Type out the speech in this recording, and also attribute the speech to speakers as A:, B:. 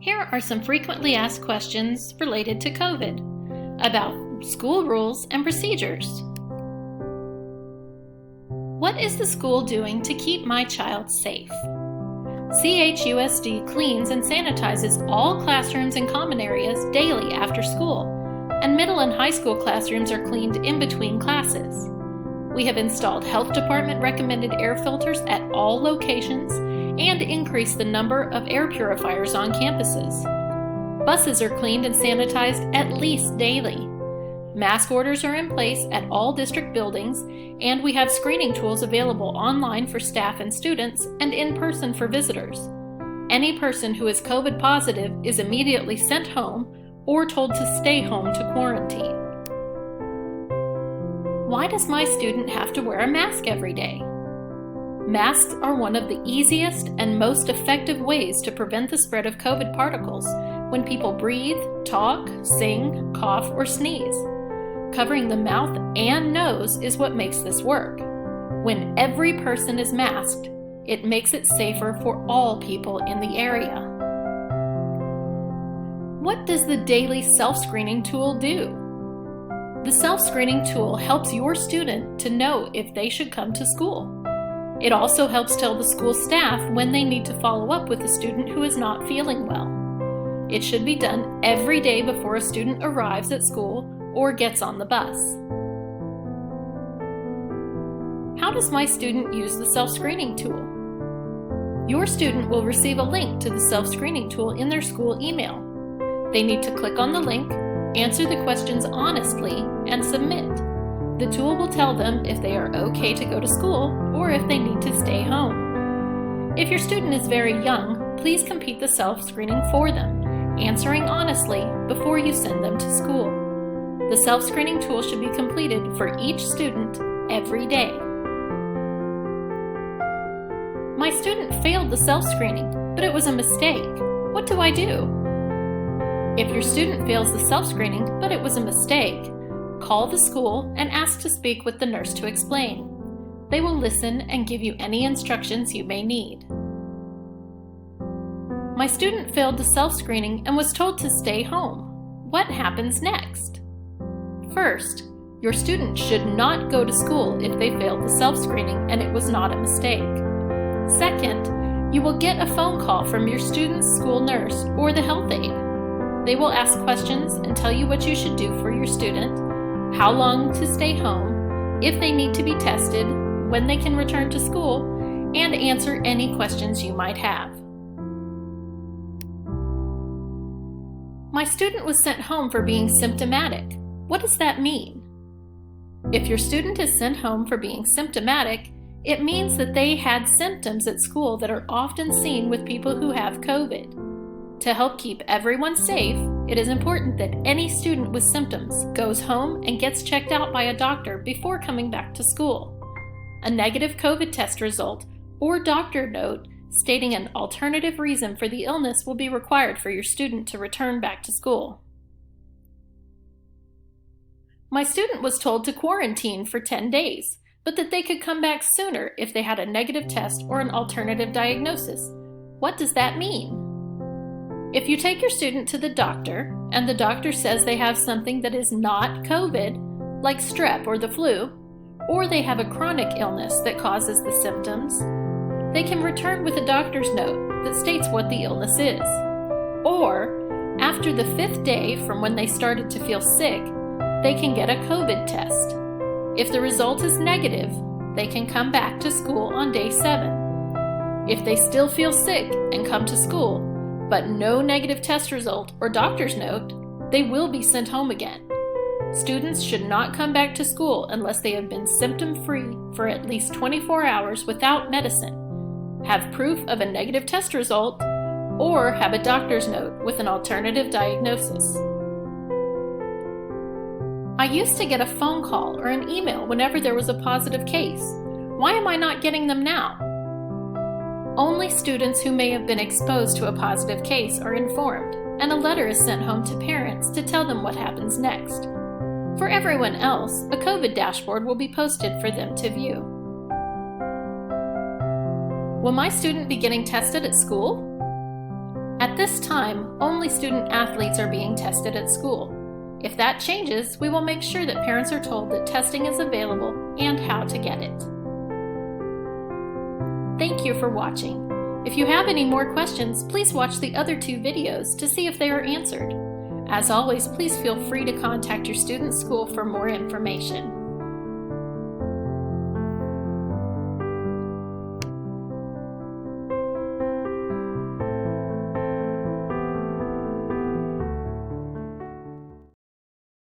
A: Here are some frequently asked questions related to COVID about school rules and procedures. What is the school doing to keep my child safe? CHUSD cleans and sanitizes all classrooms and common areas daily after school, and middle and high school classrooms are cleaned in between classes. We have installed health department recommended air filters at all locations and increased the number of air purifiers on campuses. Buses are cleaned and sanitized at least daily. Mask orders are in place at all district buildings, and we have screening tools available online for staff and students and in person for visitors. Any person who is COVID positive is immediately sent home or told to stay home to quarantine. Why does my student have to wear a mask every day? Masks are one of the easiest and most effective ways to prevent the spread of COVID particles when people breathe, talk, sing, cough, or sneeze. Covering the mouth and nose is what makes this work. When every person is masked, it makes it safer for all people in the area. What does the daily self-screening tool do? The self-screening tool helps your student to know if they should come to school. It also helps tell the school staff when they need to follow up with a student who is not feeling well. It should be done every day before a student arrives at school or gets on the bus. How does my student use the self-screening tool? Your student will receive a link to the self-screening tool in their school email. They need to click on the link, answer the questions honestly, and submit. The tool will tell them if they are okay to go to school or if they need to stay home. If your student is very young, please complete the self-screening for them, answering honestly before you send them to school. The self-screening tool should be completed for each student every day. My student failed the self-screening, but it was a mistake. What do I do? If your student fails the self-screening, but it was a mistake, call the school and ask to speak with the nurse to explain. They will listen and give you any instructions you may need. My student failed the self-screening and was told to stay home. What happens next? First, your student should not go to school if they failed the self-screening and it was not a mistake. Second, you will get a phone call from your student's school nurse or the health aide. They will ask questions and tell you what you should do for your student, how long to stay home, if they need to be tested, when they can return to school, and answer any questions you might have. My student was sent home for being symptomatic. What does that mean? If your student is sent home for being symptomatic, it means that they had symptoms at school that are often seen with people who have COVID. To help keep everyone safe, it is important that any student with symptoms goes home and gets checked out by a doctor before coming back to school. A negative COVID test result or doctor note stating an alternative reason for the illness will be required for your student to return back to school. My student was told to quarantine for 10 days, but that they could come back sooner if they had a negative test or an alternative diagnosis. What does that mean? If you take your student to the doctor and the doctor says they have something that is not COVID, like strep or the flu, or they have a chronic illness that causes the symptoms, they can return with a doctor's note that states what the illness is. Or, after the 5th day from when they started to feel sick, they can get a COVID test. If the result is negative, they can come back to school on day 7. If they still feel sick and come to school, but no negative test result or doctor's note, they will be sent home again. Students should not come back to school unless they have been symptom-free for at least 24 hours without medicine, have proof of a negative test result, or have a doctor's note with an alternative diagnosis. I used to get a phone call or an email whenever there was a positive case. Why am I not getting them now? Only students who may have been exposed to a positive case are informed, and a letter is sent home to parents to tell them what happens next. For everyone else, a COVID dashboard will be posted for them to view. Will my student be getting tested at school? At At this time, only student athletes are being tested at school. If that changes, we will make sure that parents are told that testing is available and how to get it. Thank you for watching. If you have any more questions, please watch the other 2 videos to see if they are answered. As always, please feel free to contact your student school for more information.